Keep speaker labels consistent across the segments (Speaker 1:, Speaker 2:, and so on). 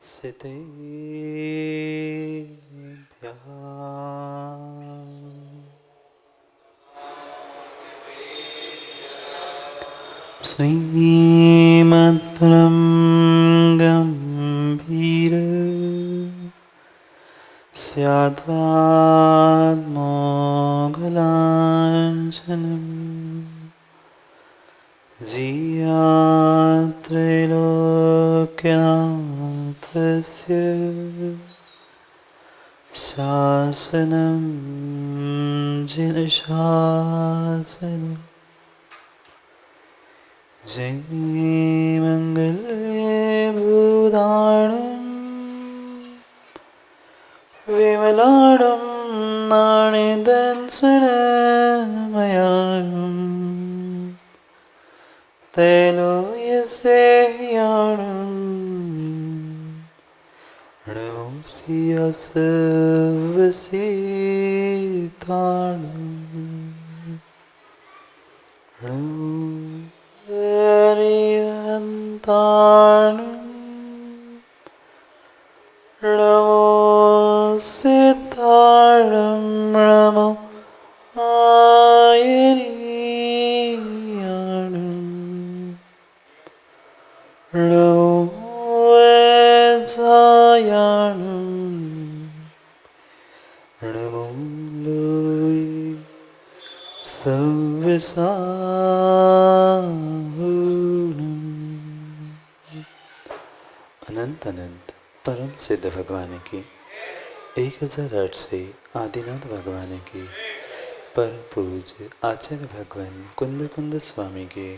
Speaker 1: सितेभ्यः श्रीमद्परं गम्भीर स्याद्वाद्मोघलाञ्छनम् जियात्रैलोक्यनाथस्य शासनं जिनशासनं जयमङ्गले भूताणं विमलाडं नाणिदंसनमयाळुम् तैलोयस्याणं नमोऽस्यस्वसिताणं हरिहन्ताणं नमोऽस्यताणं नमो आयनीयाणं नमो वेदायाणं नमो लोये सव्यसाहुणम्। अनंत अनंत परम सिद्ध भगवान की 1008 से आदिनाथ भगवान की परम पूज्य आचार्य भगवान कुंद कुंद स्वामी के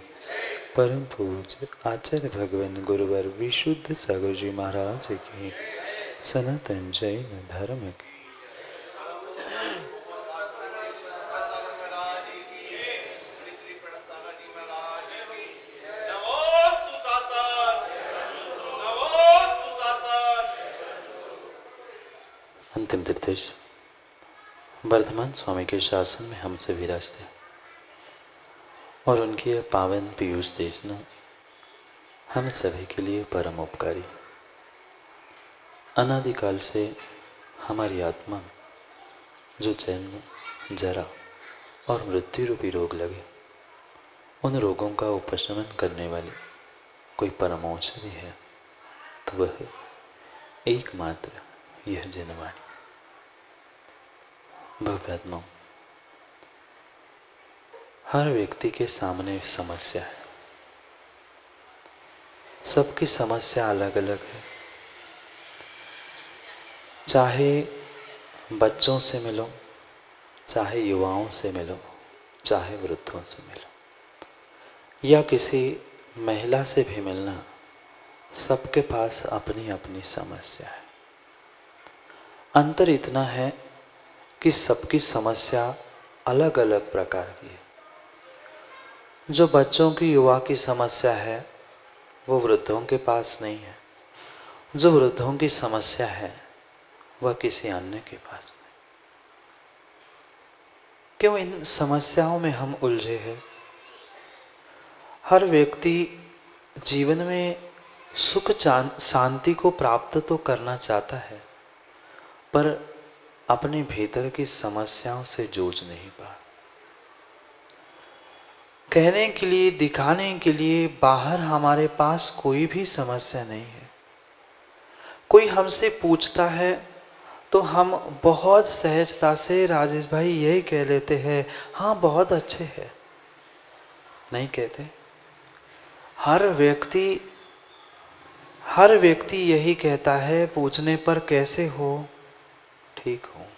Speaker 1: परम पूज्य आचार्य भगवान गुरुवर विशुद्ध सागर जी महाराज की सनातन जैन धर्म की अंतिम निर्देश वर्धमान स्वामी के शासन में हम से विराजते और उनकी यह पावन पीयूष देशना हम सभी के लिए परम उपकारी। अनादिकाल से हमारी आत्मा जो जन्म जरा और मृत्यु रूपी रोग लगे उन रोगों का उपशमन करने वाली कोई परम औषधि है तो वह एकमात्र यह जनवाणी। भव्यात्मा, हर व्यक्ति के सामने समस्या है। सबकी समस्या अलग अलग है। चाहे बच्चों से मिलो, चाहे युवाओं से मिलो, चाहे वृद्धों से मिलो या किसी महिला से भी मिलना, सबके पास अपनी अपनी समस्या है। अंतर इतना है कि सबकी समस्या अलग अलग प्रकार की है। जो बच्चों की युवा की समस्या है वो वृद्धों के पास नहीं है। जो वृद्धों की समस्या है वह किसी अन्य के पास नहीं। क्यों इन समस्याओं में हम उलझे हैं? हर व्यक्ति जीवन में सुख शांति को प्राप्त तो करना चाहता है पर अपने भीतर की समस्याओं से जूझ नहीं पा। कहने के लिए, दिखाने के लिए बाहर हमारे पास कोई भी समस्या नहीं है। कोई हमसे पूछता है तो हम बहुत सहजता से राजेश भाई यही कह लेते हैं, हाँ बहुत अच्छे हैं। नहीं कहते। हर व्यक्ति यही कहता है पूछने पर, कैसे हो? ठीक हूँ।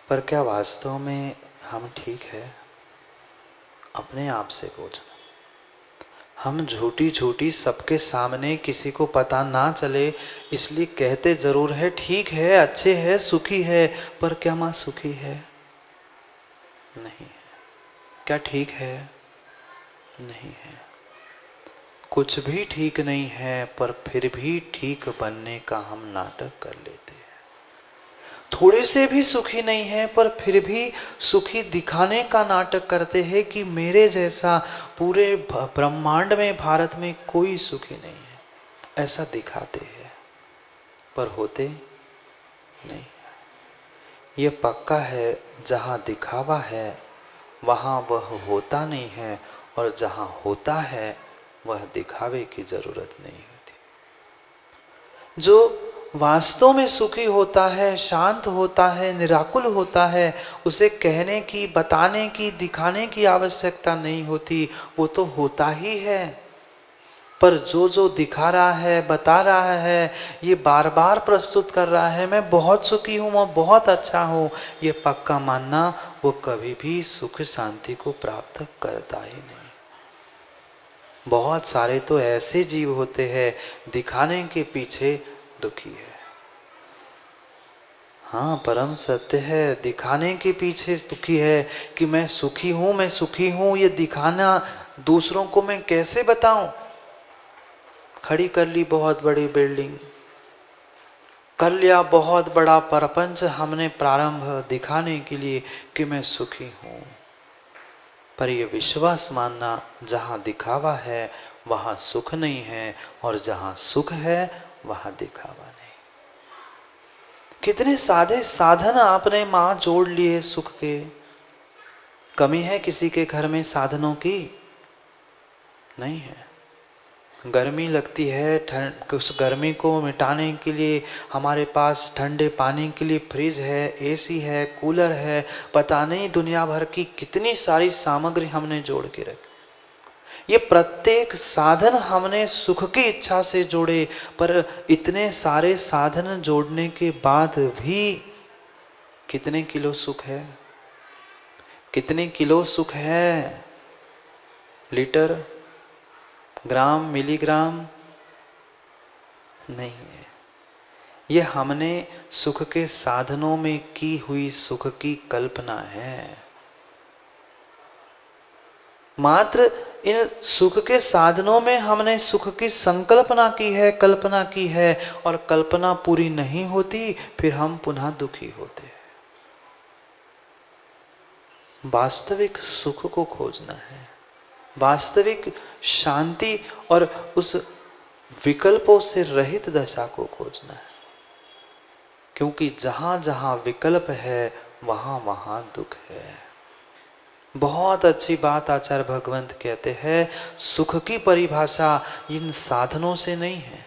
Speaker 1: पर क्या वास्तव में हम ठीक है? अपने आप से पूछना। हम झूठी झूठी सबके सामने किसी को पता ना चले इसलिए कहते जरूर है ठीक है, अच्छे है, सुखी है, पर क्या माँ सुखी है? नहीं है। क्या ठीक है? नहीं है। कुछ भी ठीक नहीं है पर फिर भी ठीक बनने का हम नाटक कर लेते हैं। थोड़े से भी सुखी नहीं है पर फिर भी सुखी दिखाने का नाटक करते हैं कि मेरे जैसा पूरे ब्रह्मांड में, भारत में कोई सुखी नहीं है, ऐसा दिखाते हैं। पर होते नहीं। ये पक्का है, जहाँ दिखावा है वहाँ वह होता नहीं है, और जहाँ होता है वह दिखावे की जरूरत नहीं होती। जो वास्तव में सुखी होता है, शांत होता है, निराकुल होता है, उसे कहने की, बताने की, दिखाने की आवश्यकता नहीं होती, वो तो होता ही है। पर जो जो दिखा रहा है, बता रहा है, ये बार बार प्रस्तुत कर रहा है, मैं बहुत सुखी हूँ, मैं बहुत अच्छा हूँ, ये पक्का मानना, वो कभी भी सुख शांति को प्राप्त करता ही नहीं। बहुत सारे तो ऐसे जीव होते हैं दिखाने के पीछे दुखी है। हाँ, परम सत्य है, दिखाने के पीछे दुखी है कि मैं सुखी हूँ, मैं सुखी हूँ, ये दिखाना दूसरों को मैं कैसे बताऊं। खड़ी कर ली बहुत बड़ी बिल्डिंग, कर लिया बहुत बड़ा प्रपंच हमने प्रारंभ दिखाने के लिए कि मैं सुखी हूँ, पर यह विश्वास मानना जहाँ दिखावा है वहाँ सुख नहीं है, और जहाँ सुख है वहाँ दिखावा नहीं। कितने साधे साधन आपने माँ जोड़ लिए सुख के। कमी है किसी के घर में साधनों की? नहीं है। गर्मी लगती है, ठंड, उस गर्मी को मिटाने के लिए हमारे पास ठंडे पानी के लिए फ्रिज है, एसी है, कूलर है, पता नहीं दुनिया भर की कितनी सारी सामग्री हमने जोड़ के रखी। ये प्रत्येक साधन हमने सुख की इच्छा से जोड़े, पर इतने सारे साधन जोड़ने के बाद भी कितने किलो सुख है? कितने किलो सुख है? लीटर, ग्राम, मिलीग्राम नहीं है। ये हमने सुख के साधनों में की हुई सुख की कल्पना है। मात्र इन सुख के साधनों में हमने सुख की संकल्पना की है, कल्पना की है, और कल्पना पूरी नहीं होती, फिर हम पुनः दुखी होते हैं। वास्तविक सुख को खोजना है, वास्तविक शांति और उस विकल्पों से रहित दशा को खोजना है, क्योंकि जहाँ जहाँ विकल्प है वहाँ वहाँ दुख है। बहुत अच्छी बात आचार्य भगवंत कहते हैं, सुख की परिभाषा इन साधनों से नहीं है।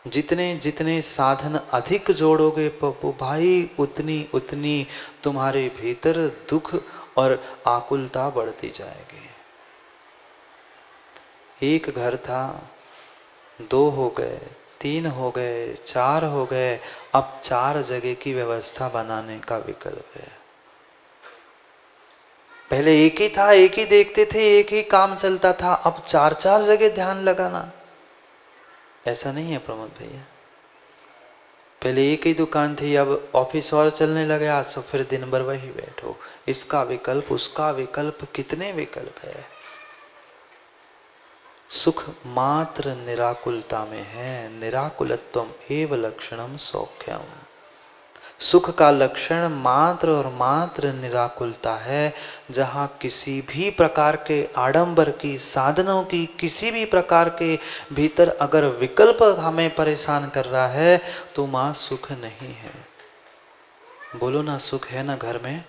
Speaker 1: जितने जितने साधन अधिक जोड़ोगे पप्पू भाई, उतनी उतनी तुम्हारे भीतर दुख और आकुलता बढ़ती जाएगी। एक घर था, 2 हो गए, 3 हो गए, 4 हो गए, अब 4 जगह की व्यवस्था बनाने का विकल्प है। पहले एक ही था, एक ही देखते थे, एक ही काम चलता था, अब 4-4 जगह ध्यान लगाना, ऐसा नहीं है प्रमोद भैया। पहले एक ही दुकान थी, अब ऑफिस और चलने लगे, आज तो फिर दिन भर वही बैठो, इसका विकल्प, उसका विकल्प, कितने विकल्प है। सुख मात्र निराकुलता में है, निराकुलत्वम एव लक्षणम सौख्यम। सुख का लक्षण मात्र और मात्र निराकुलता है। जहाँ किसी भी प्रकार के आडंबर की, साधनों की, किसी भी प्रकार के भीतर अगर विकल्प हमें परेशान कर रहा है तो माँ सुख नहीं है। बोलो ना, सुख है ना घर में?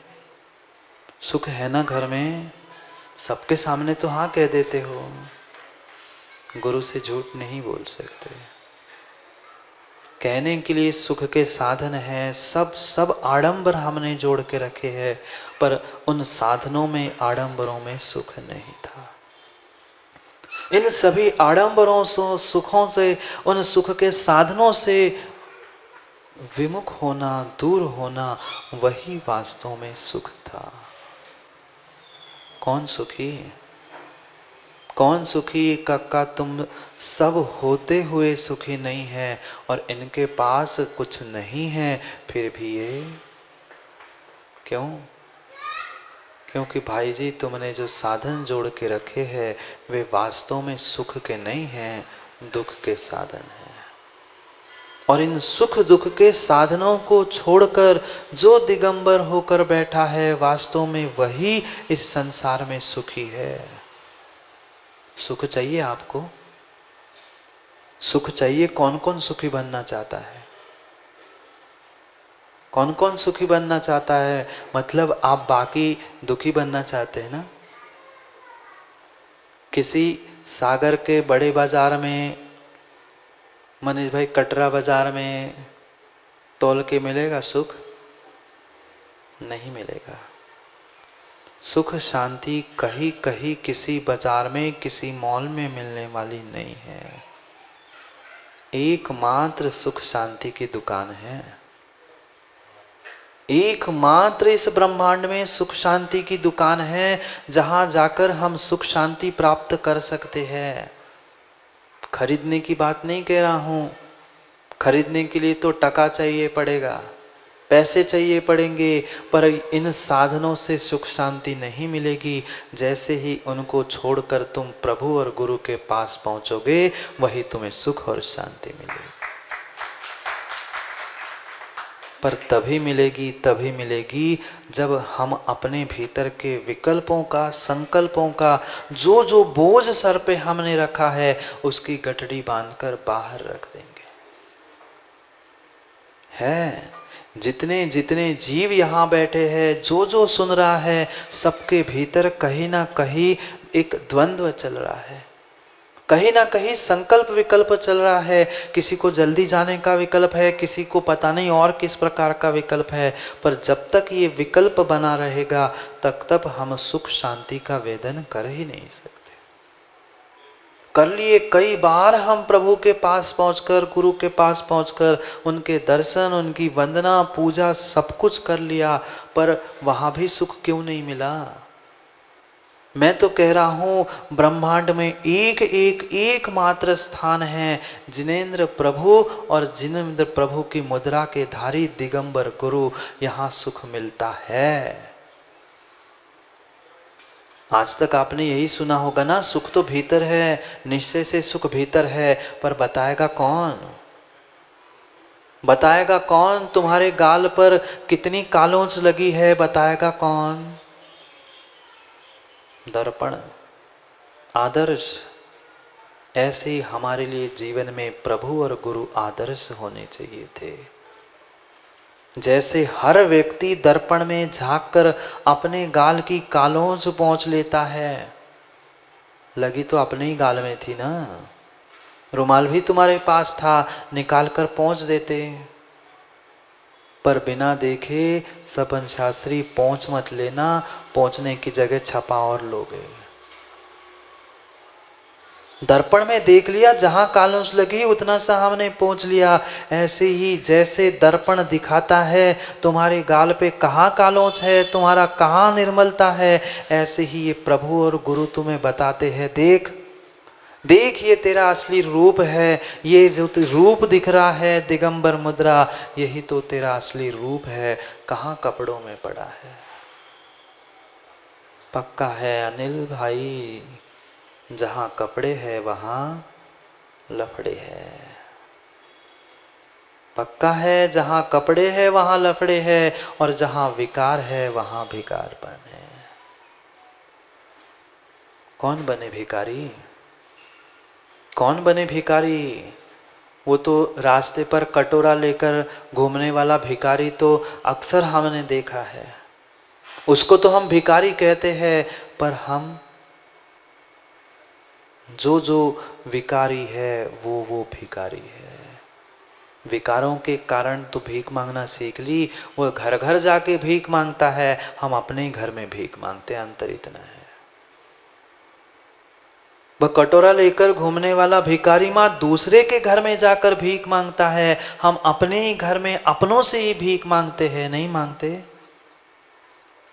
Speaker 1: सुख है ना घर में? सबके सामने तो हाँ कह देते हो, गुरु से झूठ नहीं बोल सकते। कहने के लिए सुख के साधन हैं, सब आडंबर हमने जोड़ के रखे हैं, पर उन साधनों में, आडंबरों में सुख नहीं था। इन सभी आडंबरों से, सुखों से, उन सुख के साधनों से विमुख होना, दूर होना, वही वास्तव में सुख था। कौन सुखी? कौन सुखी? कक्का तुम सब होते हुए सुखी नहीं है, और इनके पास कुछ नहीं है फिर भी ये क्यों? क्योंकि भाई जी तुमने जो साधन जोड़ के रखे हैं वे वास्तव में सुख के नहीं हैं, दुख के साधन हैं। और इन सुख दुख के साधनों को छोड़कर जो दिगंबर होकर बैठा है, वास्तव में वही इस संसार में सुखी है। सुख चाहिए आपको? सुख चाहिए। कौन कौन सुखी बनना चाहता है? कौन कौन सुखी बनना चाहता है? मतलब आप बाकी दुखी बनना चाहते हैं ना? किसी सागर के बड़े बाजार में, मनीष भाई, कटरा बाजार में तौल के मिलेगा सुख? नहीं मिलेगा। सुख शांति कहीं कहीं किसी बाजार में, किसी मॉल में मिलने वाली नहीं है। एकमात्र सुख शांति की दुकान है। एकमात्र इस ब्रह्मांड में सुख शांति की दुकान है, जहां जाकर हम सुख शांति प्राप्त कर सकते हैं। खरीदने की बात नहीं कह रहा हूं। खरीदने के लिए तो टका चाहिए पड़ेगा, पैसे चाहिए पड़ेंगे, पर इन साधनों से सुख शांति नहीं मिलेगी। जैसे ही उनको छोड़कर तुम प्रभु और गुरु के पास पहुंचोगे, वही तुम्हें सुख और शांति मिलेगी। पर तभी मिलेगी जब हम अपने भीतर के विकल्पों का, संकल्पों का, जो जो बोझ सर पे हमने रखा है, उसकी गठड़ी बांधकर बाहर रख देंगे। है जितने जितने जीव यहाँ बैठे हैं, जो जो सुन रहा है, सबके भीतर कहीं ना कहीं एक द्वंद्व चल रहा है, कहीं ना कहीं संकल्प विकल्प चल रहा है। किसी को जल्दी जाने का विकल्प है, किसी को पता नहीं और किस प्रकार का विकल्प है। पर जब तक ये विकल्प बना रहेगा, तब हम सुख शांति का वेदन कर ही नहीं सकते। कर लिए कई बार हम प्रभु के पास पहुंचकर, गुरु के पास पहुंचकर उनके दर्शन, उनकी वंदना, पूजा सब कुछ कर लिया, पर वहां भी सुख क्यों नहीं मिला? मैं तो कह रहा हूं, ब्रह्मांड में एक मात्र स्थान है, जिनेंद्र प्रभु और जिनेंद्र प्रभु की मुद्रा के धारी दिगंबर गुरु, यहां सुख मिलता है। आज तक आपने यही सुना होगा ना, सुख तो भीतर है, निश्चय से सुख भीतर है, पर बताएगा कौन? बताएगा कौन? तुम्हारे गाल पर कितनी कालोंच लगी है, बताएगा कौन? दर्पण, आदर्श। ऐसे ही हमारे लिए जीवन में प्रभु और गुरु आदर्श होने चाहिए थे। जैसे हर व्यक्ति दर्पण में झांककर अपने गाल की कालोंच पोंछ लेता है, लगी तो अपने ही गाल में थी ना, रुमाल भी तुम्हारे पास था, निकाल कर पोंछ देते। पर बिना देखे सपन शास्त्री पोंछ मत लेना, पोंछने की जगह छपा और लोगे। दर्पण में देख लिया, जहां कालोंच लगी उतना सा हमने पोंछ लिया। ऐसे ही जैसे दर्पण दिखाता है तुम्हारे गाल पे कहाँ कालोंच है, तुम्हारा कहाँ निर्मलता है, ऐसे ही ये प्रभु और गुरु तुम्हें बताते हैं, देख देख ये तेरा असली रूप है, ये जो रूप दिख रहा है दिगंबर मुद्रा, यही तो तेरा असली रूप है, कहाँ कपड़ों में पड़ा है। पक्का है अनिल भाई, जहां कपड़े हैं वहां लफड़े हैं। पक्का है, जहां कपड़े हैं वहां लफड़े हैं, और जहां विकार है वहां भिकारपन है। कौन बने भिकारी? कौन बने भिकारी? वो तो रास्ते पर कटोरा लेकर घूमने वाला भिकारी तो अक्सर हमने देखा है, उसको तो हम भिकारी कहते हैं। पर हम जो जो विकारी है वो भिकारी है। विकारों के कारण तो भीख मांगना सीख ली, वो घर घर जाके भीख मांगता है, हम अपने ही घर में भीख मांगते हैं, अंतर इतना है। वह कटोरा लेकर घूमने वाला भिखारी माँ दूसरे के घर में जाकर भीख मांगता है, हम अपने ही घर में अपनों से ही भीख मांगते हैं, नहीं मांगते।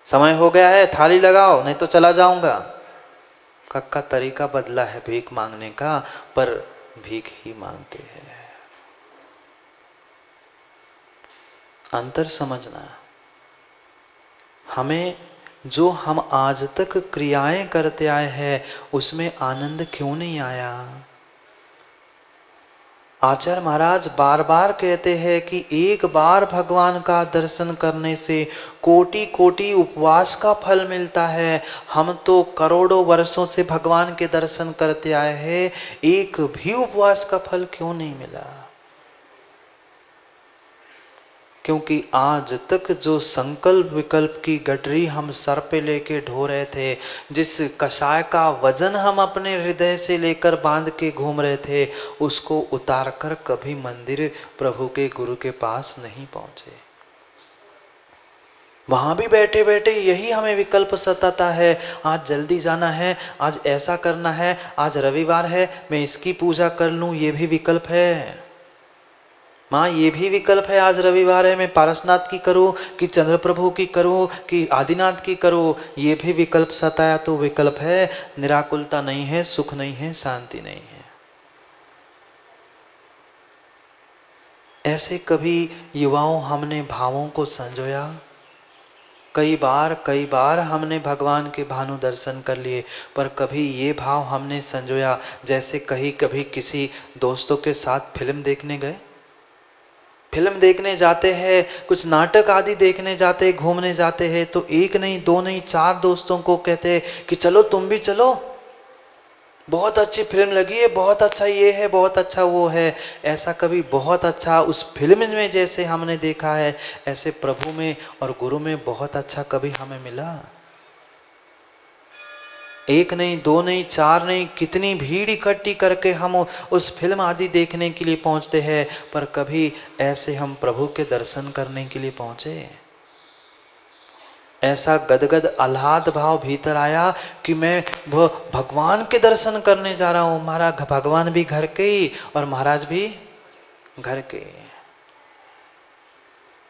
Speaker 1: समय हो गया है, थाली लगाओ नहीं तो चला जाऊंगा का तरीका बदला है भीख मांगने का, पर भीख ही मांगते हैं। अंतर समझना। हमें जो हम आज तक क्रियाएं करते आए हैं, उसमें आनंद क्यों नहीं आया? आचार्य महाराज बार बार कहते हैं कि एक बार भगवान का दर्शन करने से कोटि कोटि उपवास का फल मिलता है। हम तो करोड़ों वर्षों से भगवान के दर्शन करते आए हैं, एक भी उपवास का फल क्यों नहीं मिला? क्योंकि आज तक जो संकल्प विकल्प की गठरी हम सर पे लेके ढो रहे थे, जिस कषाय का वजन हम अपने हृदय से लेकर बांध के घूम रहे थे, उसको उतार कर कभी मंदिर प्रभु के गुरु के पास नहीं पहुंचे। वहां भी बैठे बैठे यही हमें विकल्प सताता है, आज जल्दी जाना है, आज ऐसा करना है, आज रविवार है मैं इसकी पूजा कर लूं, ये भी विकल्प है। माँ ये भी विकल्प है, आज रविवार है मैं पारसनाथ की करूँ कि चंद्र प्रभु की करूँ कि आदिनाथ की करूँ, ये भी विकल्प सताया तो विकल्प है। निराकुलता नहीं है, सुख नहीं है, शांति नहीं है। ऐसे कभी युवाओं हमने भावों को संजोया? कई बार हमने भगवान के भानु दर्शन कर लिए, पर कभी ये भाव हमने संजोया जैसे कभी किसी दोस्तों के साथ फिल्म देखने गए, फिल्म देखने जाते हैं, कुछ नाटक आदि देखने जाते हैं, घूमने जाते हैं, तो एक नहीं दो नहीं 4 दोस्तों को कहते हैं कि चलो तुम भी चलो, बहुत अच्छी फिल्म लगी है, बहुत अच्छा ये है, बहुत अच्छा वो है। ऐसा कभी बहुत अच्छा उस फिल्म में जैसे हमने देखा है, ऐसे प्रभु में और गुरु में बहुत अच्छा कभी हमें मिला? एक नहीं दो नहीं 4 नहीं, कितनी भीड़ इकट्ठी करके हम उस फिल्म आदि देखने के लिए पहुंचते हैं, पर कभी ऐसे हम प्रभु के दर्शन करने के लिए पहुंचे? ऐसा गदगद आह्लाद भाव भीतर आया कि मैं वो भगवान के दर्शन करने जा रहा हूं। हमारा भगवान भी घर के ही और महाराज भी घर के।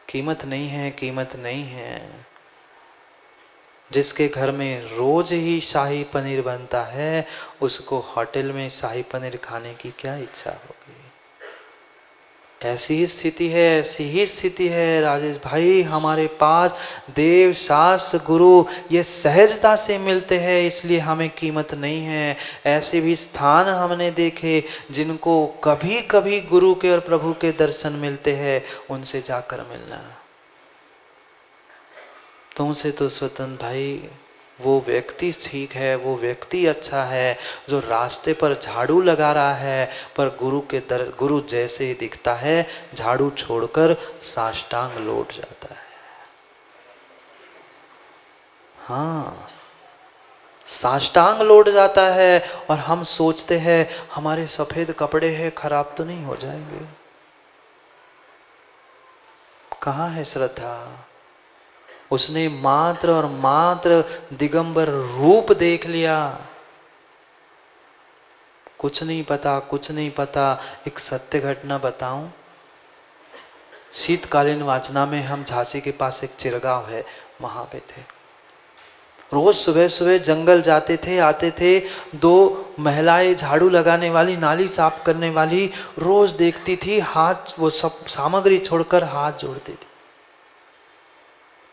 Speaker 1: कीमत नहीं है, कीमत नहीं है। जिसके घर में रोज ही शाही पनीर बनता है, उसको होटल में शाही पनीर खाने की क्या इच्छा होगी? ऐसी ही स्थिति है, ऐसी ही स्थिति है राजेश भाई। हमारे पास देव शास्त्र गुरु ये सहजता से मिलते हैं, इसलिए हमें कीमत नहीं है। ऐसे भी स्थान हमने देखे जिनको कभी कभी गुरु के और प्रभु के दर्शन मिलते हैं, उनसे जाकर मिलना। तुमसे तो स्वतंत्र भाई वो व्यक्ति ठीक है, वो व्यक्ति अच्छा है जो रास्ते पर झाड़ू लगा रहा है, पर गुरु जैसे ही दिखता है झाड़ू छोड़कर साष्टांग लौट जाता है। हाँ, साष्टांग लौट जाता है। और हम सोचते हैं हमारे सफेद कपड़े हैं, खराब तो नहीं हो जाएंगे। कहाँ है श्रद्धा? उसने मात्र और मात्र दिगंबर रूप देख लिया, कुछ नहीं पता, कुछ नहीं पता। एक सत्य घटना बताऊं, शीतकालीन वाचना में हम झांसी के पास एक चिरगांव है, वहां पे थे। रोज सुबह सुबह जंगल जाते थे, आते थे। 2 महिलाएं झाड़ू लगाने वाली, नाली साफ करने वाली, रोज देखती थी, हाथ वो सब सामग्री छोड़कर हाथ जोड़ती थी।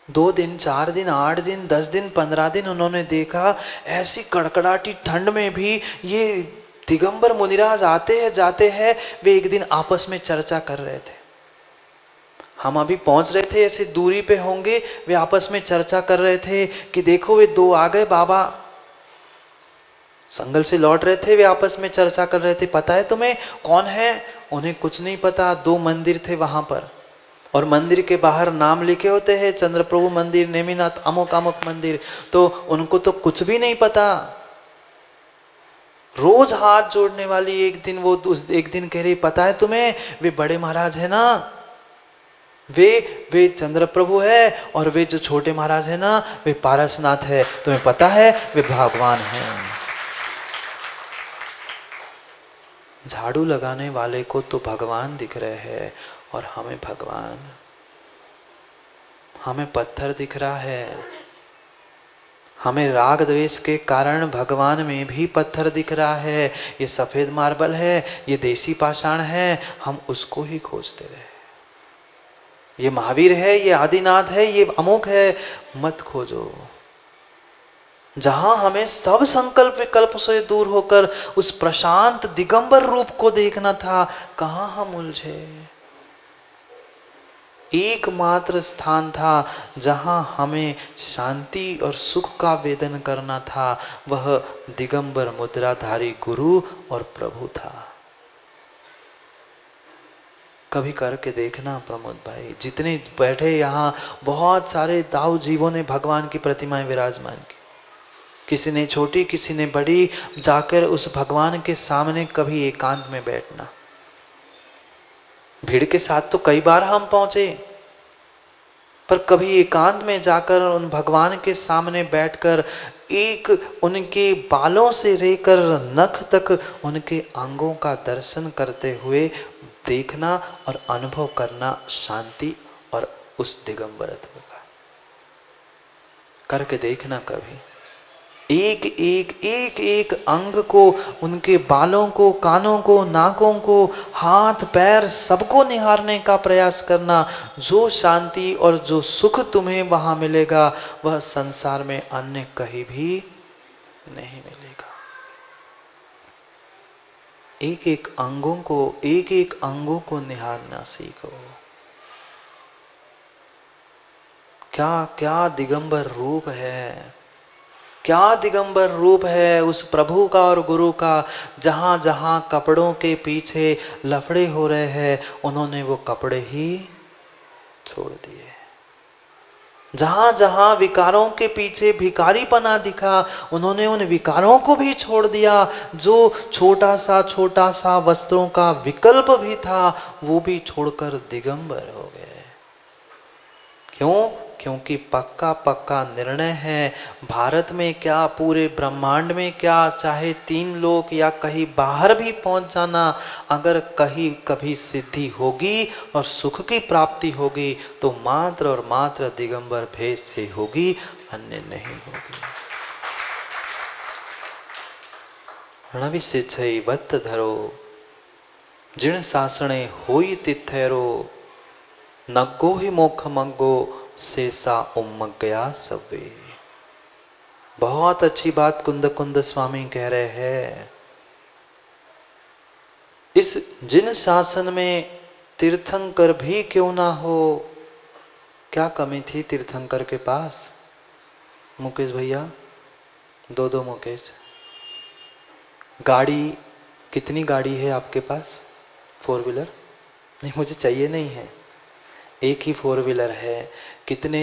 Speaker 1: 2 दिन 4 दिन 8 दिन 10 दिन 15 दिन उन्होंने देखा, ऐसी कड़कड़ाटी ठंड में भी ये दिगंबर मुनिराज आते हैं जाते हैं। वे एक दिन आपस में चर्चा कर रहे थे, हम अभी पहुंच रहे थे, ऐसे दूरी पे होंगे। वे आपस में चर्चा कर रहे थे कि देखो वे 2 आ गए, बाबा संगल से लौट रहे थे। वे आपस में चर्चा कर रहे थे, पता है तुम्हें कौन है? उन्हें कुछ नहीं पता। 2 मंदिर थे वहां पर, और मंदिर के बाहर नाम लिखे होते हैं, चंद्र प्रभु मंदिर, नेमिनाथ, अमुक अमुक मंदिर। तो उनको तो कुछ भी नहीं पता। रोज हाथ जोड़ने वाली एक दिन कह रही, पता है तुम्हें वे बड़े महाराज है ना, वे चंद्र प्रभु है, और वे जो छोटे महाराज है ना वे पारसनाथ है। तुम्हें पता है वे भगवान हैं। झाड़ू लगाने वाले को तो भगवान दिख रहे हैं, और हमें भगवान, हमें पत्थर दिख रहा है। हमें राग द्वेष के कारण भगवान में भी पत्थर दिख रहा है। ये सफेद मार्बल है, ये देसी पाषाण है, हम उसको ही खोजते रहे। ये महावीर है, ये आदिनाथ है, ये अमुक है, मत खोजो। जहां हमें सब संकल्प विकल्प से दूर होकर उस प्रशांत दिगंबर रूप को देखना था, कहां हम उलझे। एकमात्र स्थान था जहां हमें शांति और सुख का वेदन करना था, वह दिगंबर मुद्राधारी गुरु और प्रभु था। कभी करके देखना प्रमोद भाई, जितने बैठे यहाँ बहुत सारे दाऊ जीवों ने भगवान की प्रतिमाएं विराजमान की, किसी ने छोटी किसी ने बड़ी, जाकर उस भगवान के सामने कभी एकांत में बैठना। भीड़ के साथ तो कई बार हम पहुंचे, पर कभी एकांत में जाकर उन भगवान के सामने बैठकर एक उनके बालों से लेकर नख तक उनके अंगों का दर्शन करते हुए देखना और अनुभव करना शांति और उस दिगंबरत्व का। करके देखना कभी, एक एक एक एक अंग को, उनके बालों को, कानों को, नाकों को, हाथ पैर सबको निहारने का प्रयास करना। जो शांति और जो सुख तुम्हें वहां मिलेगा वह संसार में अन्य कहीं भी नहीं मिलेगा। एक एक अंगों को, एक एक अंगों को निहारना सीखो। क्या क्या दिगंबर रूप है, क्या दिगंबर रूप है उस प्रभु का और गुरु का। जहां जहां कपड़ों के पीछे लफड़े हो रहे हैं, उन्होंने वो कपड़े ही छोड़ दिए। जहां जहां विकारों के पीछे भिखारीपना दिखा, उन्होंने उन विकारों को भी छोड़ दिया। जो छोटा सा वस्त्रों का विकल्प भी था, वो भी छोड़कर दिगंबर हो गए। क्यों? क्योंकि पक्का पक्का निर्णय है, भारत में क्या पूरे ब्रह्मांड में क्या, चाहे 3 लोक या कहीं बाहर भी पहुंच जाना, अगर कहीं कभी सिद्धि होगी और सुख की प्राप्ति होगी तो मात्र और मात्र दिगंबर भेष से होगी, अन्य नहीं होगी। रणविषेच्छैवत्त धरो जिण सासणे होई तिथैरो, नग्गो ही मोक्ष मग्गो शेषा उम्मग्गया सवे। बहुत अच्छी बात कुंद कुंद स्वामी कह रहे हैं। इस जिन शासन में तीर्थंकर भी क्यों ना हो, क्या कमी थी तीर्थंकर के पास? मुकेश भैया, दो मुकेश, गाड़ी कितनी गाड़ी है आपके पास? 4 व्हीलर? नहीं, मुझे चाहिए नहीं है, एक ही 4 व्हीलर है। कितने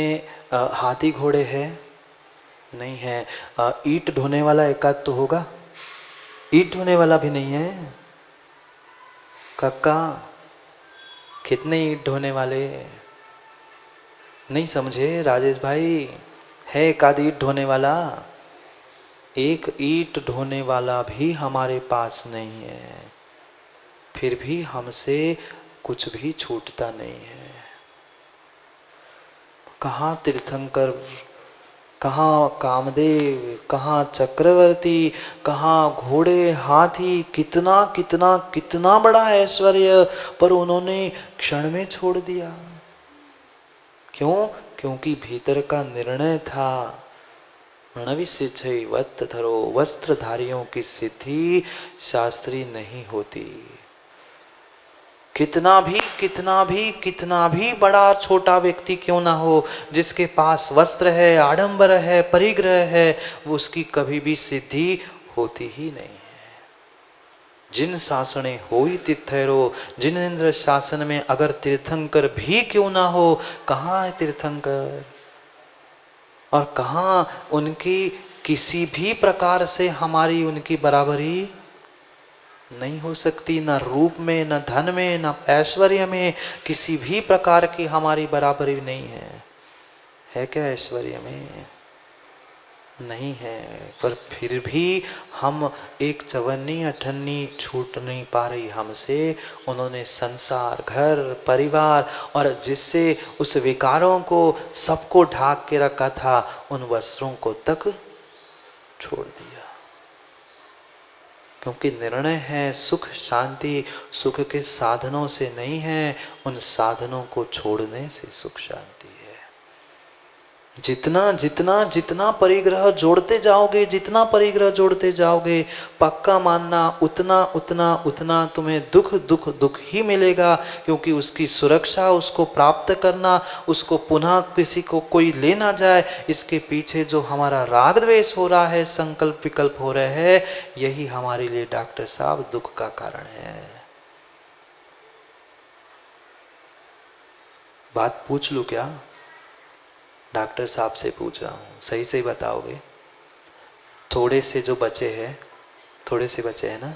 Speaker 1: हाथी घोड़े हैं? नहीं है। ईंट ढोने वाला एकाध तो होगा? ईंट ढोने वाला भी नहीं है। काका, कितने ईंट ढोने वाले? नहीं समझे राजेश भाई, है एकाध ईंट ढोने वाला? एक ईंट ढोने वाला भी हमारे पास नहीं है, फिर भी हमसे कुछ भी छूटता नहीं है। कहाँ तीर्थंकर, कहाँ कामदेव, कहाँ चक्रवर्ती, कहाँ घोड़े हाथी, कितना कितना कितना बड़ा ऐश्वर्य, पर उन्होंने क्षण में छोड़ दिया। क्यों? क्योंकि भीतर का निर्णय था। रणविषेच्छैवत्त धरो, वस्त्रधारियों की सिद्धि शास्त्रीय नहीं होती। कितना भी बड़ा छोटा व्यक्ति क्यों ना हो, जिसके पास वस्त्र है, आडंबर है, परिग्रह है, वो उसकी कभी भी सिद्धि होती ही नहीं है। जिन शासने होई तिथैरो, जिन इंद्र शासन में अगर तीर्थंकर भी क्यों ना हो, कहाँ है तीर्थंकर? और कहाँ उनकी किसी भी प्रकार से हमारी उनकी बराबरी नहीं हो सकती। न रूप में, न धन में, न ऐश्वर्य में, किसी भी प्रकार की हमारी बराबरी नहीं है। है क्या ऐश्वर्य में? नहीं है। पर फिर भी हम एक चवन्नी अठन्नी छूट नहीं पा रही हमसे। उन्होंने संसार, घर, परिवार और जिससे उस विकारों को सबको ढाक के रखा था, उन वस्त्रों को तक छोड़ दिया। क्योंकि निर्णय है सुख शांति सुख के साधनों से नहीं है, उन साधनों को छोड़ने से सुख शांति है। जितना जितना जितना परिग्रह जोड़ते जाओगे, जितना परिग्रह जोड़ते जाओगे, पक्का मानना उतना उतना उतना तुम्हें दुख दुख दुख ही मिलेगा। क्योंकि उसकी सुरक्षा, उसको प्राप्त करना, उसको पुनः किसी को कोई ले ना जाए, इसके पीछे जो हमारा राग द्वेष हो रहा है, संकल्प विकल्प हो रहे हैं, यही हमारे लिए डॉक्टर साहब दुख का कारण है। बात पूछ लूं क्या? डॉक्टर साहब से पूछ रहा हूँ, सही से बताओगे? थोड़े से जो बचे हैं, थोड़े से बचे हैं ना,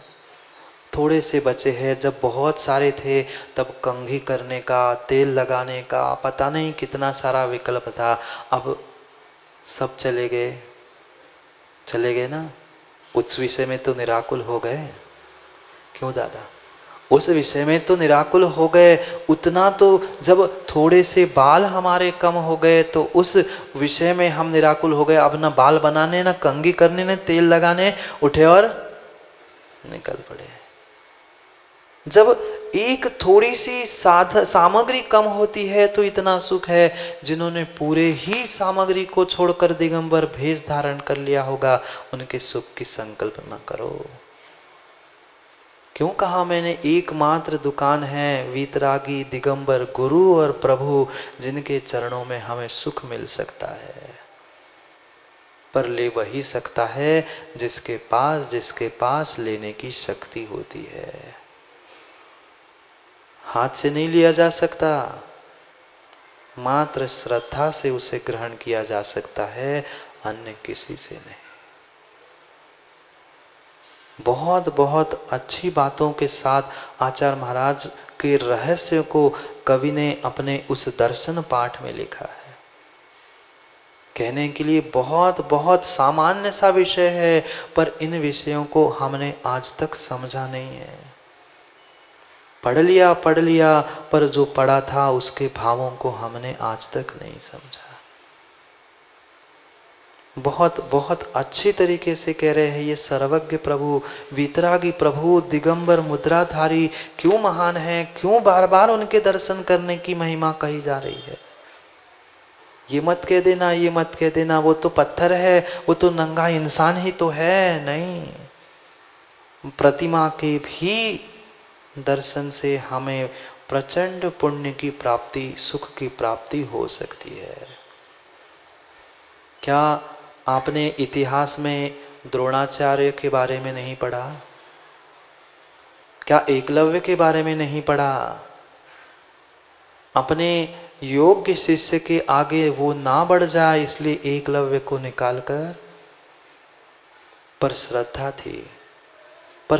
Speaker 1: थोड़े से बचे हैं। जब बहुत सारे थे तब कंघी करने का, तेल लगाने का, पता नहीं कितना सारा विकल्प था। अब सब चले गए, चले गए ना। उस विषय में तो निराकुल हो गए। क्यों दादा? उस विषय में तो निराकुल हो गए। उतना तो जब थोड़े से बाल हमारे कम हो गए तो उस विषय में हम निराकुल हो गए। अब ना बाल बनाने, ना कंघी करने, ना तेल लगाने, उठे और निकल पड़े। जब एक थोड़ी सी सामग्री कम होती है तो इतना सुख है। जिन्होंने पूरे ही सामग्री को छोड़कर दिगंबर भेष धारण कर लिया होगा, उनके सुख की संकल्प न करो। क्यों कहा मैंने? एकमात्र दुकान है वीतरागी दिगंबर गुरु और प्रभु, जिनके चरणों में हमें सुख मिल सकता है। पर ले वही सकता है जिसके पास लेने की शक्ति होती है। हाथ से नहीं लिया जा सकता, मात्र श्रद्धा से उसे ग्रहण किया जा सकता है, अन्य किसी से नहीं। बहुत बहुत अच्छी बातों के साथ आचार्य महाराज के रहस्य को कवि ने अपने उस दर्शन पाठ में लिखा है। कहने के लिए बहुत बहुत सामान्य सा विषय है, पर इन विषयों को हमने आज तक समझा नहीं है। पढ़ लिया, पर जो पढ़ा था उसके भावों को हमने आज तक नहीं समझा। बहुत बहुत अच्छी तरीके से कह रहे हैं ये सर्वज्ञ प्रभु, वीतरागी प्रभु, दिगंबर मुद्राधारी क्यों महान है, क्यों बार बार उनके दर्शन करने की महिमा कही जा रही है। ये मत कह देना, ये मत कह देना वो तो पत्थर है, वो तो नंगा इंसान ही तो है। नहीं, प्रतिमा के भी दर्शन से हमें प्रचंड पुण्य की प्राप्ति, सुख की प्राप्ति हो सकती है। क्या आपने इतिहास में द्रोणाचार्य के बारे में नहीं पढ़ा? क्या एकलव्य के बारे में नहीं पढ़ा? अपने योग्य शिष्य के आगे वो ना बढ़ जाए इसलिए एकलव्य को निकालकर, पर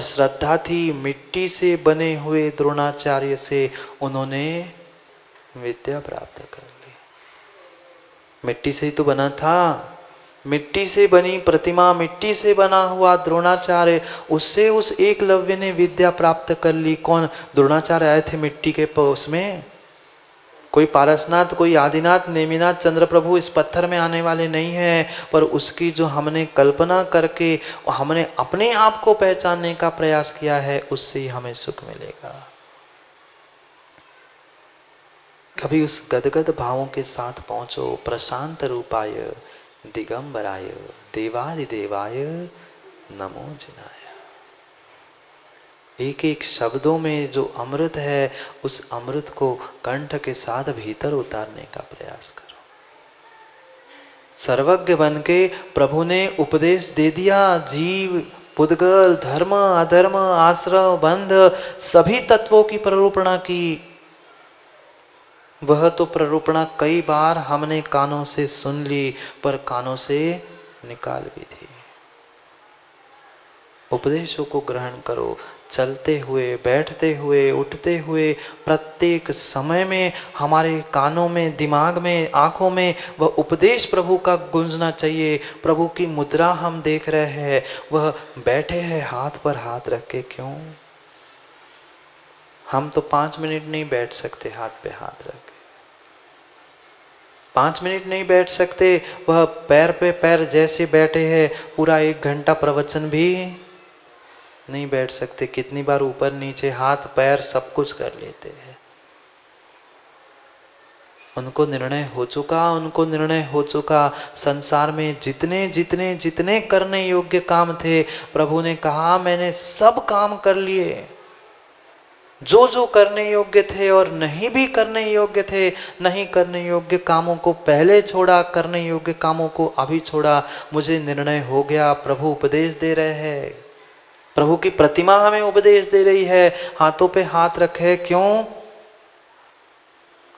Speaker 1: श्रद्धा थी, मिट्टी से बने हुए द्रोणाचार्य से उन्होंने विद्या प्राप्त कर ली। मिट्टी से ही तो बना था, मिट्टी से बनी प्रतिमा, मिट्टी से बना हुआ द्रोणाचार्य, उससे उस एकलव्य ने विद्या प्राप्त कर ली। कौन? द्रोणाचार्य आए थे मिट्टी के उसमें। कोई पारसनाथ, कोई आदिनाथ, नेमिनाथ, चंद्रप्रभु इस पत्थर में आने वाले नहीं है, पर उसकी जो हमने कल्पना करके हमने अपने आप को पहचानने का प्रयास किया है, उससे ही हमें सुख मिलेगा। कभी उस गदगद भावों के साथ पहुंचो। प्रशांत रूपाय दिगंबराय देवादिदेवाय नमो जिनाय। एक एक शब्दों में जो अमृत है, उस अमृत को कंठ के साथ भीतर उतारने का प्रयास करो। सर्वज्ञ बन के प्रभु ने उपदेश दे दिया। जीव, पुद्गल, धर्म, अधर्म, आश्रम, बंध, सभी तत्वों की प्ररूपणा की। वह तो प्ररूपणा कई बार हमने कानों से सुन ली, पर कानों से निकाल भी थी। उपदेशों को ग्रहण करो। चलते हुए, बैठते हुए, उठते हुए, प्रत्येक समय में हमारे कानों में, दिमाग में, आंखों में वह उपदेश प्रभु का गूंजना चाहिए। प्रभु की मुद्रा हम देख रहे हैं, वह बैठे हैं हाथ पर हाथ रख के। क्यों? हम तो 5 मिनट नहीं बैठ सकते हाथ पे हाथ रख के। 5 मिनट नहीं बैठ सकते। वह पैर पे पैर जैसे बैठे हैं, पूरा 1 घंटा प्रवचन भी नहीं बैठ सकते। कितनी बार ऊपर नीचे, हाथ पैर सब कुछ कर लेते हैं। उनको निर्णय हो चुका, उनको निर्णय हो चुका। संसार में जितने जितने जितने करने योग्य काम थे, प्रभु ने कहा मैंने सब काम कर लिए। जो जो करने योग्य थे और नहीं भी करने योग्य थे, नहीं करने योग्य कामों को पहले छोड़ा, करने योग्य कामों को अभी छोड़ा। मुझे निर्णय हो गया। प्रभु उपदेश दे रहे हैं, प्रभु की प्रतिमा हमें उपदेश दे रही है, हाथों पे हाथ रखे। क्यों?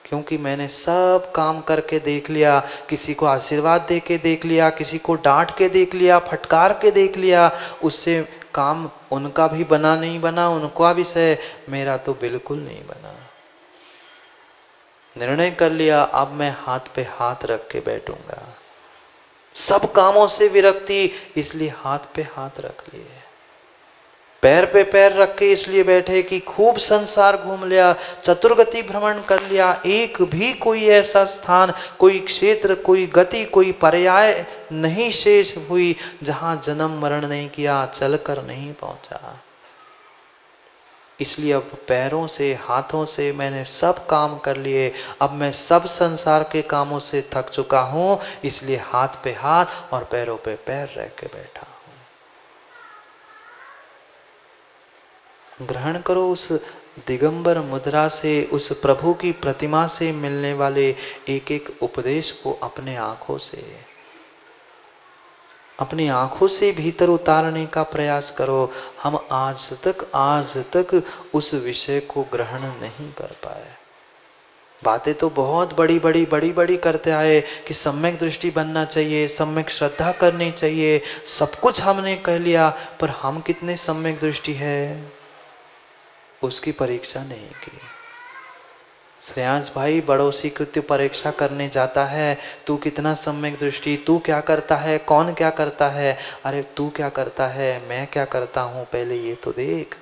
Speaker 1: क्योंकि मैंने सब काम करके देख लिया। किसी को आशीर्वाद दे के देख लिया, किसी को डांट के देख लिया, फटकार के देख लिया। उससे काम उनका भी बना नहीं बना, उनका विषय मेरा तो बिल्कुल नहीं बना। निर्णय कर लिया, अब मैं हाथ पे हाथ रख के बैठूंगा। सब कामों से विरक्ति, इसलिए हाथ पे हाथ रख लिए। पैर पे पैर रख के इसलिए बैठे कि खूब संसार घूम लिया, चतुर्गति भ्रमण कर लिया। एक भी कोई ऐसा स्थान, कोई क्षेत्र, कोई गति, कोई पर्याय नहीं शेष हुई जहां जन्म मरण नहीं किया, चलकर नहीं पहुंचा। इसलिए अब पैरों से हाथों से मैंने सब काम कर लिए। अब मैं सब संसार के कामों से थक चुका हूं, इसलिए हाथ पे हाथ और पैरों पे पैर रख के बैठा। ग्रहण करो उस दिगंबर मुद्रा से, उस प्रभु की प्रतिमा से मिलने वाले एक एक उपदेश को अपने आंखों से, अपनी आंखों से भीतर उतारने का प्रयास करो। हम आज तक उस विषय को ग्रहण नहीं कर पाए। बातें तो बहुत बड़ी बड़ी करते आए कि सम्यक दृष्टि बनना चाहिए, सम्यक श्रद्धा करनी चाहिए, सब कुछ हमने कह लिया, पर हम कितने सम्यक दृष्टि है उसकी परीक्षा नहीं की। श्रेयांश भाई बड़ोसी कृत्य परीक्षा करने जाता है, तू कितना सम्यक दृष्टि, तू क्या करता है, कौन क्या करता है। अरे तू क्या करता है, मैं क्या करता हूं, पहले ये तो देख।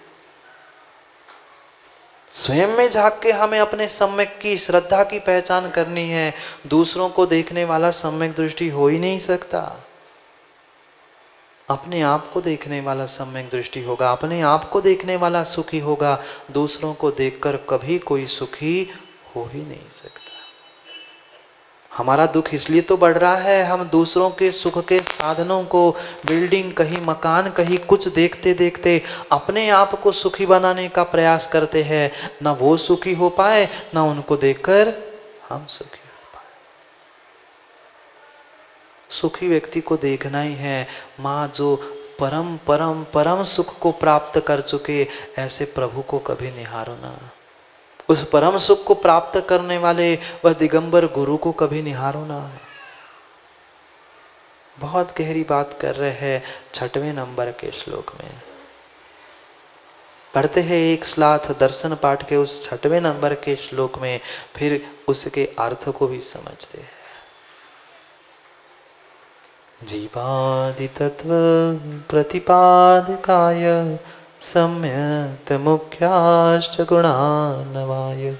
Speaker 1: स्वयं में झांक के हमें अपने सम्यक की श्रद्धा की पहचान करनी है। दूसरों को देखने वाला सम्यक दृष्टि हो ही नहीं सकता। अपने आप को देखने वाला सम्यक दृष्टि होगा, अपने आप को देखने वाला सुखी होगा। दूसरों को देखकर कभी कोई सुखी हो ही नहीं सकता। हमारा दुख इसलिए तो बढ़ रहा है, हम दूसरों के सुख के साधनों को, बिल्डिंग कहीं मकान कहीं कुछ देखते देखते अपने आप को सुखी बनाने का प्रयास करते हैं। ना वो सुखी हो पाए, ना उनको देखकर हम सुखी। सुखी व्यक्ति को देखना ही है। माँ जो परम परम परम सुख को प्राप्त कर चुके, ऐसे प्रभु को कभी निहारो ना। उस परम सुख को प्राप्त करने वाले वह दिगंबर गुरु को कभी निहारो ना। बहुत गहरी बात कर रहे हैं। 6वें नंबर के श्लोक में पढ़ते हैं एक साथ दर्शन पाठ के उस 6वें नंबर के श्लोक में, फिर उसके अर्थ को भी समझते हैं। जीवादितत्व प्रतिपादकाय सम्यक्त मुख्याश्च गुणान्नवाय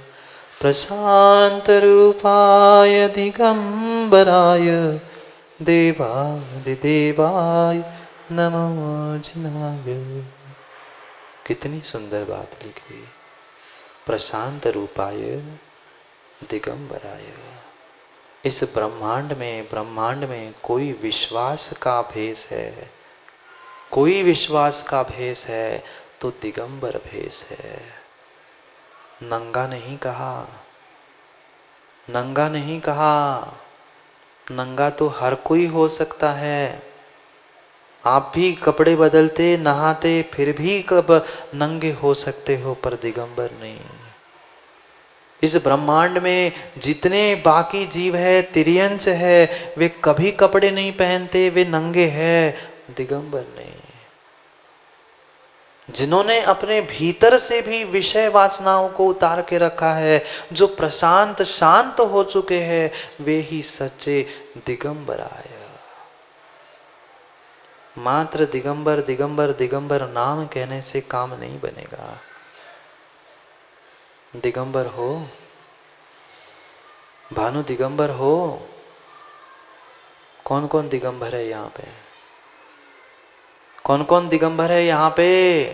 Speaker 1: प्रशांत रूपाय दिगंबराय देवादिदेवाय नमो जिनाय। कितनी सुंदर बात लिखी। प्रशांत रूपाय दिगंबराय। इस ब्रह्मांड में कोई विश्वास का भेष है, कोई विश्वास का भेष है तो दिगंबर भेष है। नंगा नहीं कहा, नंगा नहीं कहा। नंगा तो हर कोई हो सकता है। आप भी कपड़े बदलते नहाते फिर भी कब नंगे हो सकते हो, पर दिगंबर नहीं। इस ब्रह्मांड में जितने बाकी जीव है, तिर्यंश है, वे कभी कपड़े नहीं पहनते, वे नंगे हैं, दिगंबर नहीं। जिन्होंने अपने भीतर से भी विषय वासनाओं को उतार के रखा है, जो प्रशांत शांत हो चुके हैं, वे ही सच्चे दिगंबर आए। मात्र दिगंबर दिगंबर दिगंबर नाम कहने से काम नहीं बनेगा। दिगंबर हो, भानु दिगंबर हो। कौन कौन दिगंबर है यहाँ पे? कौन कौन दिगंबर है यहाँ पे?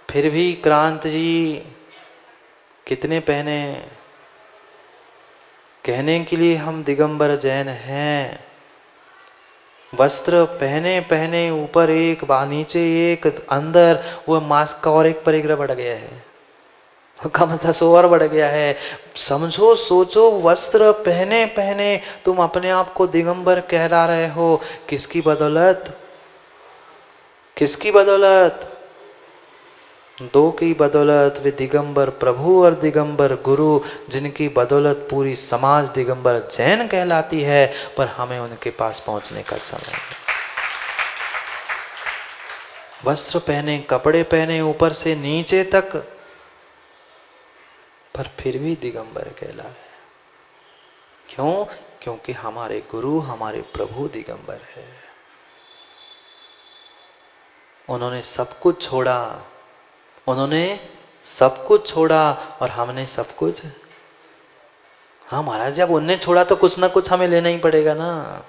Speaker 1: फिर भी क्रांत जी कितने पहने? कहने के लिए हम दिगंबर जैन हैं। वस्त्र पहने पहने ऊपर एक नीचे एक, अंदर वो मास्क का और एक परिग्रह बढ़ गया है, कम 10 और बढ़ गया है। समझो सोचो, वस्त्र पहने पहने तुम अपने आप को दिगंबर कहला रहे हो, किसकी बदौलत? किसकी बदौलत? दो की बदौलत, वे दिगंबर प्रभु और दिगंबर गुरु, जिनकी बदौलत पूरी समाज दिगंबर जैन कहलाती है। पर हमें उनके पास पहुंचने का समय है। वस्त्र पहने, कपड़े पहने ऊपर से नीचे तक, पर फिर भी दिगंबर कहला है। क्यों? क्योंकि हमारे गुरु, हमारे प्रभु दिगंबर है। उन्होंने सब कुछ छोड़ा, उन्होंने सब कुछ छोड़ा, और हमने सब कुछ। हाँ महाराज, जब उनने छोड़ा तो कुछ ना कुछ हमें लेना ही पड़ेगा ना,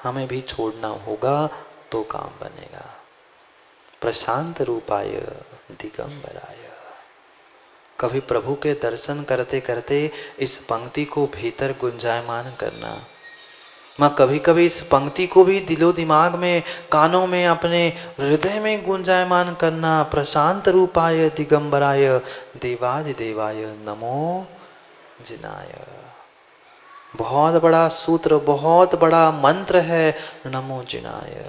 Speaker 1: हमें भी छोड़ना होगा तो काम बनेगा। प्रशांत रूपाय दिगंबराय। कभी प्रभु के दर्शन करते करते इस पंक्ति को भीतर गुंजायमान करना। मैं कभी कभी इस पंक्ति को भी दिलो दिमाग में, कानों में, अपने हृदय में गुंजायमान करना। प्रशांत रूपाय दिगंबराय देवादिदेवाय नमो जिनाय। बहुत बड़ा सूत्र, बहुत बड़ा मंत्र है नमो जिनाय।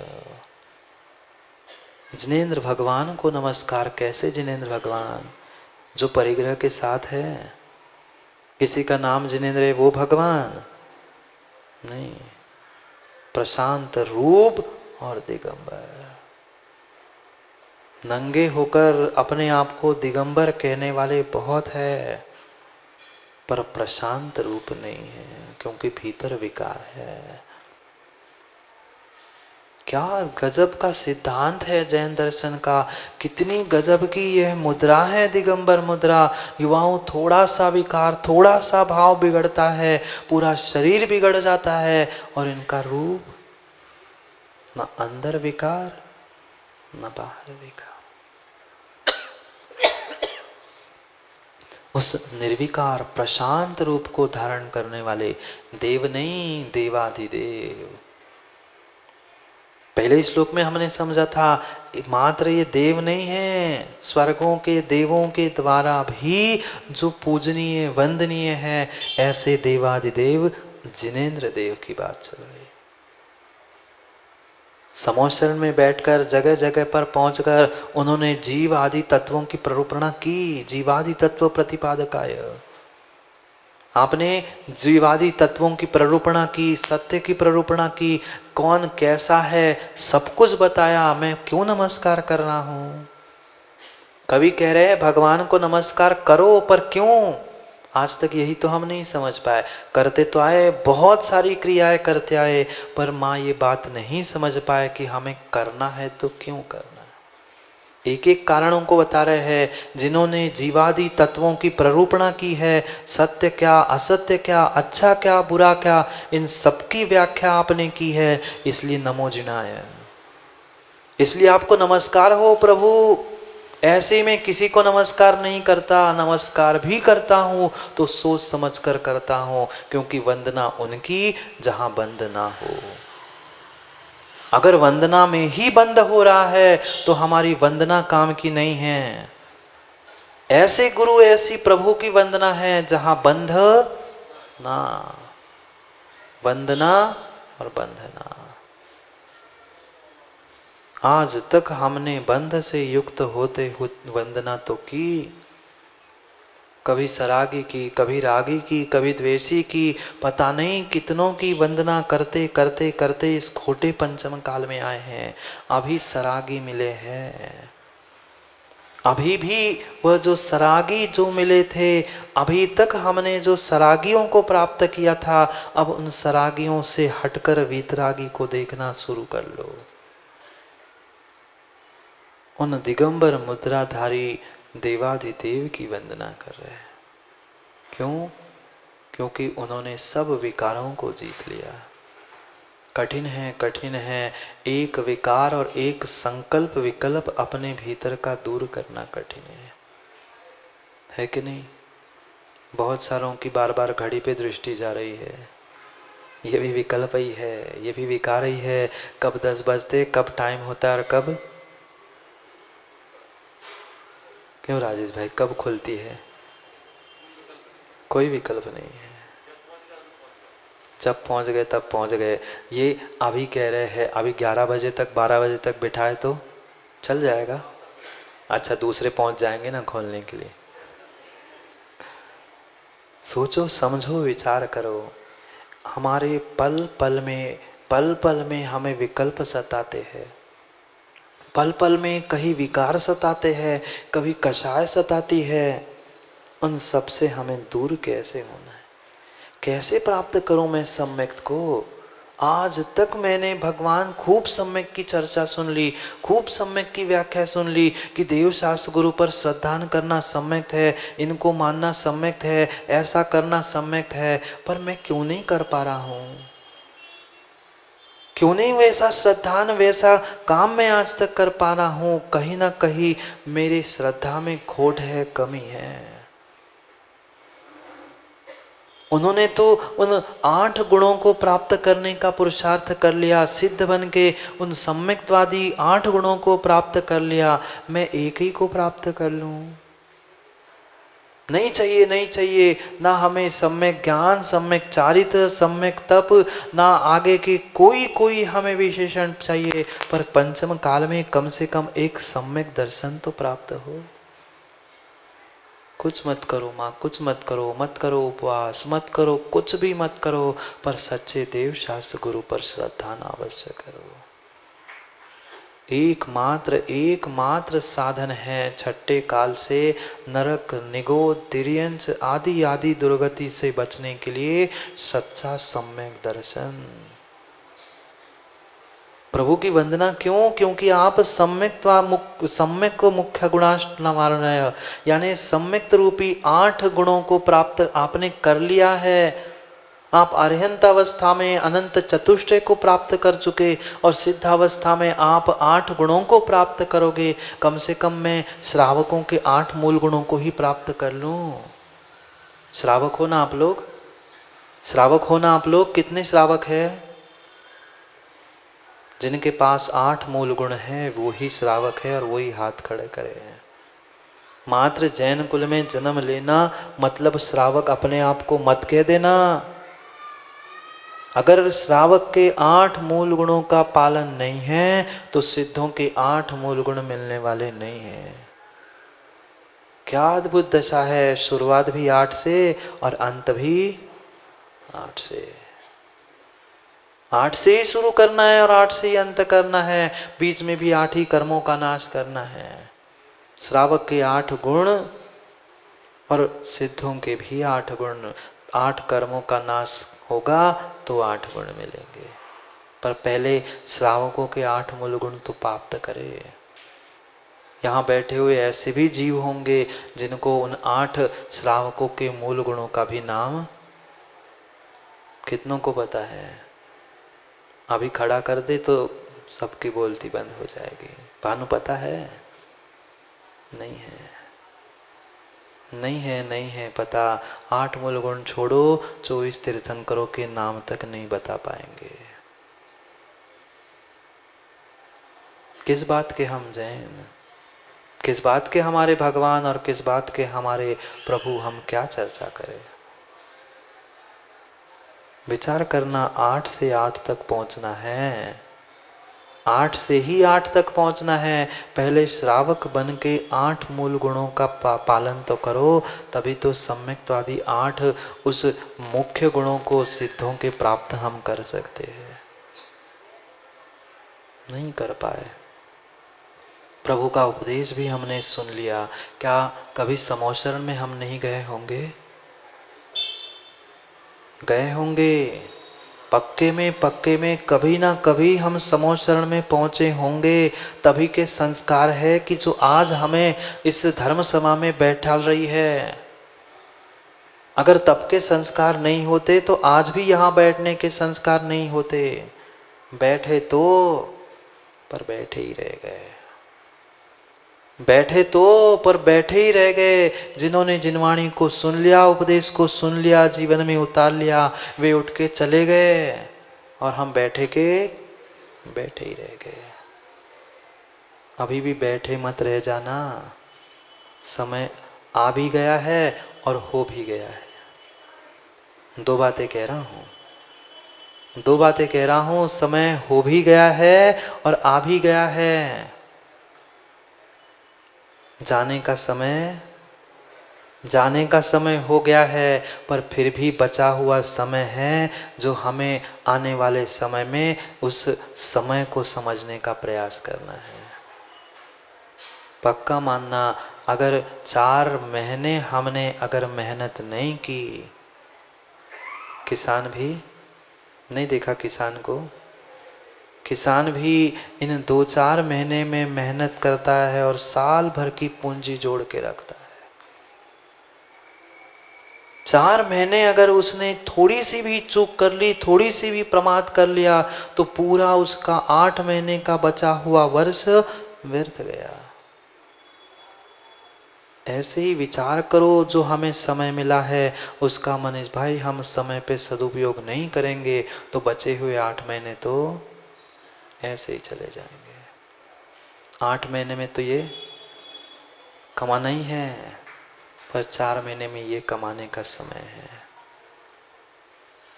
Speaker 1: जिनेंद्र भगवान को नमस्कार। कैसे जिनेंद्र भगवान? जो परिग्रह के साथ है। किसी का नाम जिनेंद्र है वो भगवान नहीं, प्रशांत रूप और दिगंबर। नंगे होकर अपने आप को दिगंबर कहने वाले बहुत है, पर प्रशांत रूप नहीं है, क्योंकि भीतर विकार है। क्या गजब का सिद्धांत है जैन दर्शन का, कितनी गजब की यह मुद्रा है दिगंबर मुद्रा। युवाओं, थोड़ा सा विकार, थोड़ा सा भाव बिगड़ता है, पूरा शरीर बिगड़ जाता है, और इनका रूप न अंदर विकार न बाहर विकार। उस निर्विकार प्रशांत रूप को धारण करने वाले देव नहीं, देवाधिदेव। पहले श्लोक में हमने समझा था मात्र ये देव नहीं है, स्वर्गों के देवों के द्वारा भी जो पूजनीय वंदनीय है, ऐसे देवादिदेव जिनेंद्र देव की बात चल रही। समोशरण में बैठकर जगह जगह पर पहुंचकर उन्होंने जीव आदि तत्वों की प्ररूपणा की। जीवादि तत्व प्रतिपादकाय, आपने जीवादि तत्वों की प्ररूपणा की, सत्य की प्ररूपणा की, कौन कैसा है सब कुछ बताया। मैं क्यों नमस्कार कर रहा हूं? कभी कह रहे हैं भगवान को नमस्कार करो, पर क्यों? आज तक यही तो हम नहीं समझ पाए। करते तो आए, बहुत सारी क्रियाएं करते आए, पर माँ ये बात नहीं समझ पाए कि हमें करना है तो क्यों करना है। एक एक कारणों को बता रहे हैं। जिन्होंने जीवादि तत्वों की प्ररूपणा की है, सत्य क्या, असत्य क्या, अच्छा क्या, बुरा क्या, इन सबकी व्याख्या आपने की है, इसलिए नमो जिनाय। इसलिए आपको नमस्कार हो प्रभु। ऐसे में किसी को नमस्कार नहीं करता, नमस्कार भी करता हूँ तो सोच समझ कर करता हूँ, क्योंकि वंदना उनकी जहाँ बंद ना हो। अगर वंदना में ही बंद हो रहा है तो हमारी वंदना काम की नहीं है। ऐसे गुरु, ऐसी प्रभु की वंदना है जहाँ बंध ना, वंदना और बंधना। आज तक हमने बंध से युक्त होते वंदना तो की, कभी सरागी की, कभी रागी की, कभी द्वेषी की, पता नहीं कितनों की वंदना करते करते करते इस खोटे पंचम काल में आए हैं। अभी सरागी मिले हैं, अभी भी वह जो सरागी जो मिले थे, अभी तक हमने जो सरागियों को प्राप्त किया था, अब उन सरागियों से हटकर वीतरागी को देखना शुरू कर लो। उन दिगंबर मुद्राधारी देवादिदेव की वंदना कर रहे हैं। क्यों? क्योंकि उन्होंने सब विकारों को जीत लिया। कठिन है, कठिन है, एक विकार और एक संकल्प विकल्प अपने भीतर का दूर करना कठिन है कि नहीं? बहुत सारों की बार बार घड़ी पे दृष्टि जा रही है, ये भी विकल्प ही है, ये भी विकार ही है। कब 10 बजते, कब टाइम होता है और कब, क्यों राजेश भाई, कब खुलती है? कोई विकल्प नहीं है। जब पहुंच गए तब पहुंच गए। ये अभी कह रहे हैं अभी 11 बजे तक 12 बजे तक बिठाए तो चल जाएगा। अच्छा दूसरे पहुंच जाएंगे ना खोलने के लिए। सोचो समझो विचार करो। हमारे पल पल में हमें विकल्प सताते हैं, पल पल में कहीं विकार सताते हैं, कभी कषाय सताती है। उन सब से हमें दूर कैसे होना है? कैसे प्राप्त करूं मैं सम्यक को? आज तक मैंने भगवान खूब सम्यक की चर्चा सुन ली, खूब सम्यक की व्याख्या सुन ली कि देव शास्त्र गुरु पर श्रद्धान करना सम्यक है, इनको मानना सम्यक है, ऐसा करना सम्यक है, पर मैं क्यों नहीं कर पा रहा हूँ? क्यों नहीं वैसा श्रद्धान वैसा काम मैं आज तक कर पा रहा हूँ? कहीं ना कहीं मेरी श्रद्धा में खोट है, कमी है। उन्होंने तो उन 8 गुणों को प्राप्त करने का पुरुषार्थ कर लिया, सिद्ध बन के उन सम्यक्तवादी 8 गुणों को प्राप्त कर लिया। मैं एक ही को प्राप्त कर लूं? नहीं चाहिए, नहीं चाहिए ना हमें सम्यक ज्ञान, सम्यक चारित्र, सम्यक तप, ना आगे के कोई हमें विशेषण चाहिए, पर पंचम काल में कम से कम एक सम्यक दर्शन तो प्राप्त हो। कुछ मत करो माँ, कुछ मत करो, मत करो उपवास, मत करो कुछ भी मत करो, पर सच्चे देव शास्त्र गुरु पर श्रद्धा न अवश्य करो। एकमात्र साधन है छठे काल से नरक, निगोद, तिर्यंच आदि आदि दुर्गति से बचने के लिए सच्चा सम्यक दर्शन। प्रभु की वंदना क्यों? क्योंकि आप सम्यक को मुख्य गुणाष्ट न मार रहे हो, यानी सम्यक रूपी 8 गुणों को प्राप्त आपने कर लिया है। आप अरिहंत अवस्था में अनंत चतुष्टय को प्राप्त कर चुके, और सिद्धावस्था में आप 8 गुणों को प्राप्त करोगे। कम से कम मैं श्रावकों के 8 मूल गुणों को ही प्राप्त कर लूं। श्रावक हो ना आप लोग? श्रावक हो ना आप लोग? कितने श्रावक है? जिनके पास 8 मूल गुण हैं वो ही श्रावक है, और वही हाथ खड़े करे हैं। मात्र जैन कुल में जन्म लेना मतलब श्रावक अपने आप को मत कह देना। अगर श्रावक के 8 मूल गुणों का पालन नहीं है तो सिद्धों के 8 मूल गुण मिलने वाले नहीं हैं। क्या अद्भुत दशा है! शुरुआत भी 8 से और अंत भी 8 से। 8 से ही शुरू करना है और 8 से ही अंत करना है। बीच में भी 8 ही कर्मों का नाश करना है। श्रावक के 8 गुण और सिद्धों के भी 8 गुण। 8 कर्मों का नाश होगा तो 8 गुण मिलेंगे, पर पहले श्रावकों के 8 मूल गुण तो प्राप्त करे। यहाँ बैठे हुए ऐसे भी जीव होंगे जिनको उन 8 श्रावकों के मूल गुणों का भी नाम कितनों को पता है? अभी खड़ा कर दे तो सबकी बोलती बंद हो जाएगी। भानु पता है? नहीं है, नहीं है पता। 8 मूल गुण छोड़ो, 24 तीर्थंकरों के नाम तक नहीं बता पाएंगे। किस बात के हम जैन, किस बात के हमारे भगवान और किस बात के हमारे प्रभु, हम क्या चर्चा करें? विचार करना। 8 से 8 तक पहुंचना है, 8 से ही 8 तक पहुंचना है। पहले श्रावक बन के 8 मूल गुणों का पालन तो करो, तभी तो सम्यक्तवादी 8 उस मुख्य गुणों को सिद्धों के प्राप्त हम कर सकते हैं। नहीं कर पाए। प्रभु का उपदेश भी हमने सुन लिया, क्या कभी समोशरण में हम नहीं गए होंगे? गए होंगे। पक्के में कभी ना कभी हम समोशरण में पहुंचे होंगे। तभी के संस्कार है कि जो आज हमें इस धर्म सभा में बैठा रही है। अगर तब के संस्कार नहीं होते तो आज भी यहाँ बैठने के संस्कार नहीं होते। बैठे तो, पर बैठे ही रह गए। बैठे तो पर बैठे ही रह गए। जिन्होंने जिनवाणी को सुन लिया, उपदेश को सुन लिया, जीवन में उतार लिया, वे उठ के चले गए और हम बैठे के बैठे ही रह गए। अभी भी बैठे मत रह जाना, समय आ भी गया है और हो भी गया है। दो बातें कह रहा हूँ, दो बातें कह रहा हूँ। समय हो भी गया है और आ भी गया है। जाने का समय हो गया है, पर फिर भी बचा हुआ समय है जो हमें आने वाले समय में उस समय को समझने का प्रयास करना है। पक्का मानना, अगर 4 महीने हमने अगर मेहनत नहीं की, किसान भी नहीं देखा, किसान भी इन 2-4 महीने में मेहनत करता है और साल भर की पूंजी जोड़ के रखता है। 4 महीने अगर उसने थोड़ी सी भी चूक कर ली, थोड़ी सी भी प्रमाद कर लिया, तो पूरा उसका 8 महीने का बचा हुआ वर्ष व्यर्थ गया। ऐसे ही विचार करो, जो हमें समय मिला है उसका मनीष भाई हम समय पे सदुपयोग नहीं करेंगे तो बचे हुए 8 महीने तो ऐसे ही चले जाएंगे। 8 महीने में तो ये कमाना ही है, पर 4 महीने में ये कमाने का समय है।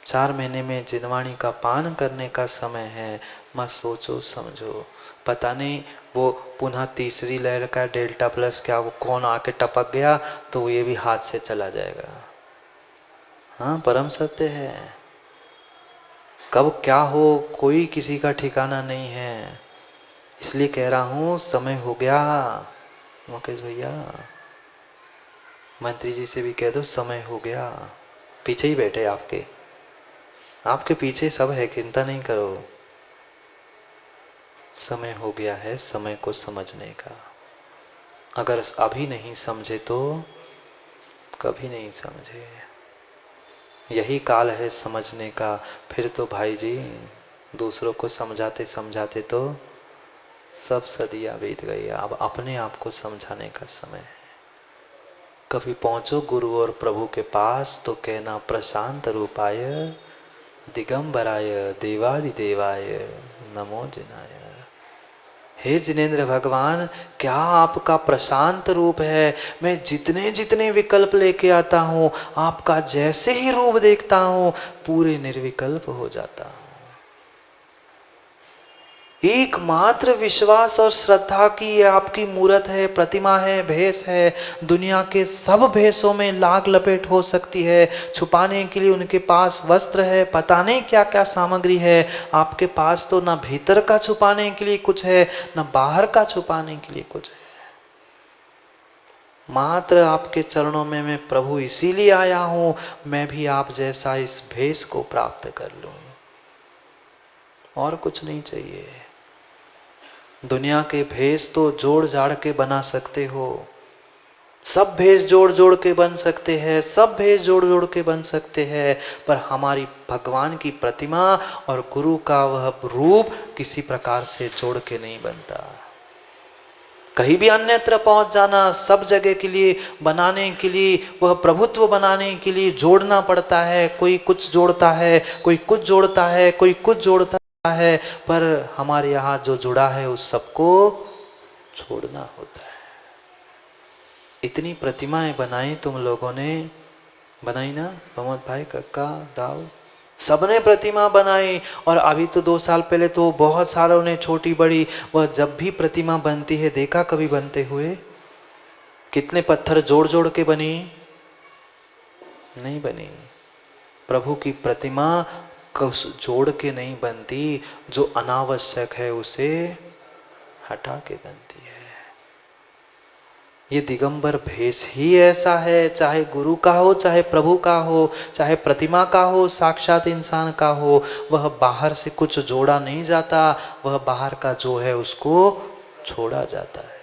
Speaker 1: 4 महीने में जिनवाणी का पान करने का समय है। मत सोचो समझो, पता नहीं वो पुनः तीसरी लहर का डेल्टा प्लस क्या वो कौन आके टपक गया तो ये भी हाथ से चला जाएगा। हाँ, परम सत्य है। कब क्या हो कोई किसी का ठिकाना नहीं है। इसलिए कह रहा हूँ समय हो गया। मुकेश भैया, मंत्री जी से भी कह दो समय हो गया। पीछे ही बैठे आपके पीछे सब है, चिंता नहीं करो। समय हो गया है समय को समझने का। अगर अभी नहीं समझे तो कभी नहीं समझे। यही काल है समझने का। फिर तो भाई जी दूसरों को समझाते समझाते तो सब सदियां बीत गई। अब अपने आप को समझाने का समय है। कभी पहुंचो गुरु और प्रभु के पास तो कहना प्रशांत रूपाय दिगंबराय देवादिदेवाय नमो जिनाय। हे जिनेंद्र भगवान, क्या आपका प्रशांत रूप है। मैं जितने जितने विकल्प लेके आता हूँ, आपका जैसे ही रूप देखता हूँ पूरे निर्विकल्प हो जाता हूँ। एकमात्र विश्वास और श्रद्धा की ये आपकी मूर्त है, प्रतिमा है, भेष है। दुनिया के सब भेषों में लाग लपेट हो सकती है। छुपाने के लिए उनके पास वस्त्र है, पता नहीं क्या क्या सामग्री है। आपके पास तो ना भीतर का छुपाने के लिए कुछ है, ना बाहर का छुपाने के लिए कुछ है। मात्र आपके चरणों में मैं प्रभु इसीलिए आया हूं, मैं भी आप जैसा इस भेष को प्राप्त कर लूं, और कुछ नहीं चाहिए। दुनिया के भेष तो जोड़ जाड़ के बना सकते हो, सब भेष जोड़ जोड़ के बन सकते हैं, सब भेष जोड़ जोड़ के बन सकते हैं, पर हमारी भगवान की प्रतिमा और गुरु का वह रूप किसी प्रकार से जोड़ के नहीं बनता। कहीं भी अन्यत्र पहुंच जाना, सब जगह के लिए बनाने के लिए, वह प्रभुत्व बनाने के लिए जोड़ना पड़ता है। कोई कुछ जोड़ता है, कोई कुछ जोड़ता है, कोई कुछ जोड़ता है, पर हमारे यहाँ जो जुड़ा है उस सबको छोड़ना होता है। इतनी प्रतिमाएं बनाई तुम लोगों ने, बनाई ना प्रमोद भाई, कक्का, दाऊ, सबने प्रतिमा बनाई। और अभी तो 2 साल पहले तो बहुत सारों ने छोटी बड़ी, वह जब भी प्रतिमा बनती है देखा कभी बनते हुए? कितने पत्थर जोड़ जोड़ के बनी? नहीं बनी। प्रभु की प्रतिमा जोड़ के नहीं बनती, जो अनावश्यक है उसे हटा के बनती है। ये दिगंबर भेष ही ऐसा है, चाहे गुरु का हो, चाहे प्रभु का हो, चाहे प्रतिमा का हो, साक्षात इंसान का हो, वह बाहर से कुछ जोड़ा नहीं जाता, वह बाहर का जो है उसको छोड़ा जाता है।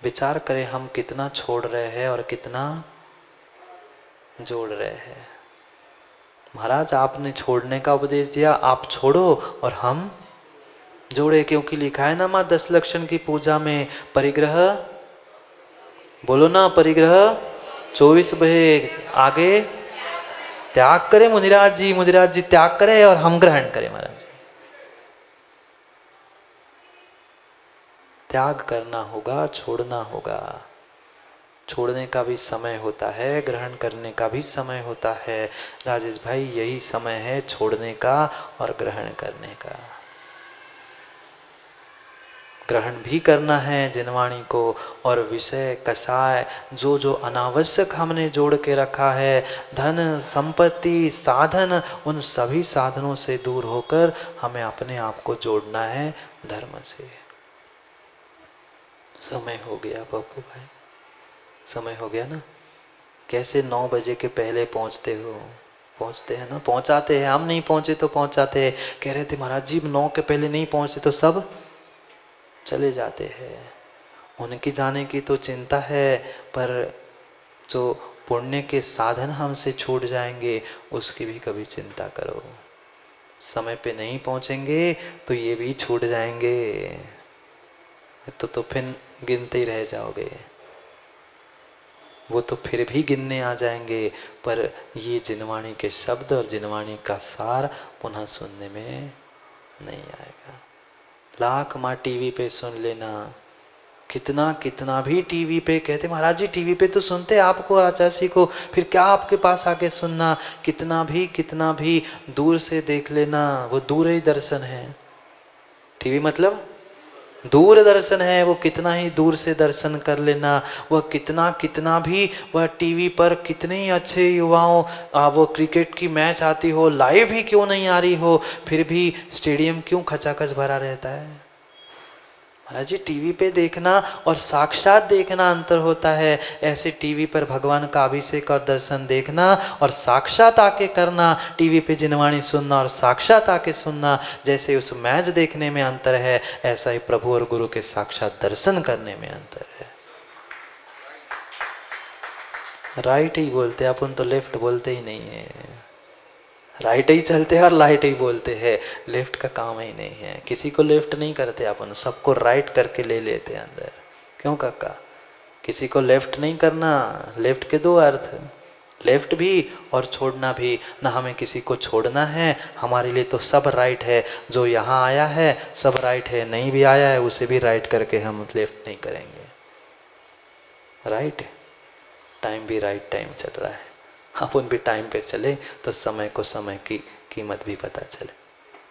Speaker 1: विचार करें हम कितना छोड़ रहे हैं और कितना जोड़ रहे हैं। महाराज आपने छोड़ने का उपदेश दिया, आप छोड़ो और हम जोड़े, क्योंकि लिखा है ना माँ 10 लक्षण की पूजा में परिग्रह, बोलो ना परिग्रह 24 भेद, आगे त्याग करे मुनिराज जी त्याग करे और हम ग्रहण करें महाराज। त्याग करना होगा, छोड़ना होगा। छोड़ने का भी समय होता है, ग्रहण करने का भी समय होता है। राजेश भाई यही समय है छोड़ने का और ग्रहण करने का। ग्रहण भी करना है जिनवाणी को, और विषय कषाय जो जो अनावश्यक हमने जोड़ के रखा है, धन संपत्ति साधन, उन सभी साधनों से दूर होकर हमें अपने आप को जोड़ना है धर्म से। समय हो गया पप्पू भाई, समय हो गया ना। कैसे 9 बजे के पहले पहुंचते हो? पहुंचते हैं ना, पहुंचाते हैं। हम नहीं पहुंचे तो पहुंचाते हैं। कह रहे थे महाराज जी 9 के पहले नहीं पहुंचे तो सब चले जाते हैं। उनकी जाने की तो चिंता है, पर जो पुण्य के साधन हमसे छूट जाएंगे उसकी भी कभी चिंता करो। समय पे नहीं पहुंचेंगे तो ये भी छूट जाएंगे, तो फिर गिनते ही रह जाओगे। वो तो फिर भी गिनने आ जाएंगे, पर ये जिनवाणी के शब्द और जिनवाणी का सार पुनः सुनने में नहीं आएगा। लाख माँ टीवी पे सुन लेना, कितना कितना भी टीवी पे कहते महाराज जी टीवी पे तो सुनते आपको आचार्य को, फिर क्या आपके पास आके सुनना। कितना भी दूर से देख लेना, वो दूर ही दर्शन है। टीवी मतलब दूर दर्शन है, वो कितना ही दूर से दर्शन कर लेना। वह कितना भी वह टीवी पर कितने ही अच्छे युवाओं वो क्रिकेट की मैच आती हो, लाइव ही क्यों नहीं आ रही हो, फिर भी स्टेडियम क्यों खचाखच भरा रहता है। महाराज जी टीवी पे देखना और साक्षात देखना अंतर होता है। ऐसे टीवी पर भगवान का अभिषेक और दर्शन देखना और साक्षात आके करना, टीवी पे जिनवाणी सुनना और साक्षात आके सुनना, जैसे उस मैच देखने में अंतर है, ऐसा ही प्रभु और गुरु के साक्षात दर्शन करने में अंतर है। राइट ही बोलते, अपन तो लेफ्ट बोलते ही नहीं है। राइट ही चलते हैं और राइट ही बोलते हैं, लेफ्ट का काम ही नहीं है। किसी को लेफ्ट नहीं करते अपन, सबको राइट करके ले लेते हैं अंदर। क्यों काका? किसी को लेफ्ट नहीं करना। लेफ्ट के 2 अर्थ, लेफ्ट भी और छोड़ना भी। ना हमें किसी को छोड़ना है, हमारे लिए तो सब राइट है। जो यहाँ आया है सब राइट है, नहीं भी आया है उसे भी राइट करके हम लेफ्ट नहीं करेंगे। राइट टाइम भी राइट टाइम चल रहा है, अपन भी टाइम पे चले तो समय को समय की कीमत भी पता चले।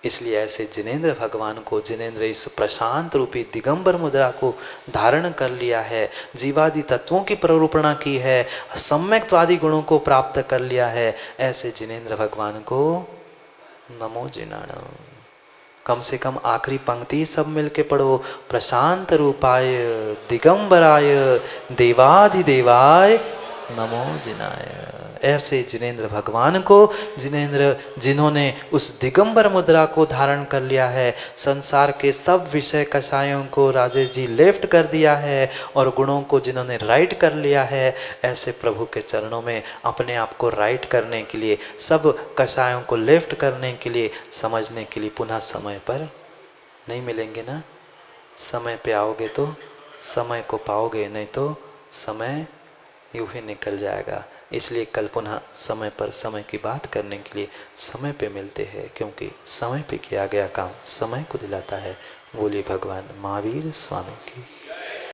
Speaker 1: इसलिए ऐसे जिनेंद्र भगवान को, जिनेंद्र इस प्रशांत रूपी दिगंबर मुद्रा को धारण कर लिया है, जीवादि तत्वों की प्ररूपणा की है, सम्यक्त्वादि गुणों को प्राप्त कर लिया है, ऐसे जिनेंद्र भगवान को नमो जिनाणम। कम से कम आखिरी पंक्ति सब मिलके पढ़ो, प्रशांत रूपाय दिगंबराय देवाधिदेवाय नमो जिनाय। ऐसे जिनेंद्र भगवान को, जिन्होंने उस दिगंबर मुद्रा को धारण कर लिया है, संसार के सब विषय कषायों को राजेश जी लेफ्ट कर दिया है और गुणों को जिन्होंने राइट कर लिया है, ऐसे प्रभु के चरणों में अपने आप को राइट करने के लिए, सब कषायों को लेफ्ट करने के लिए, समझने के लिए पुनः समय पर नहीं मिलेंगे ना। समय पे आओगे तो समय को पाओगे, नहीं तो समय यूँ ही निकल जाएगा। इसलिए कल पुनः समय पर समय की बात करने के लिए समय पे मिलते हैं, क्योंकि समय पे किया गया काम समय को दिलाता है। बोलिए भगवान महावीर स्वामी की।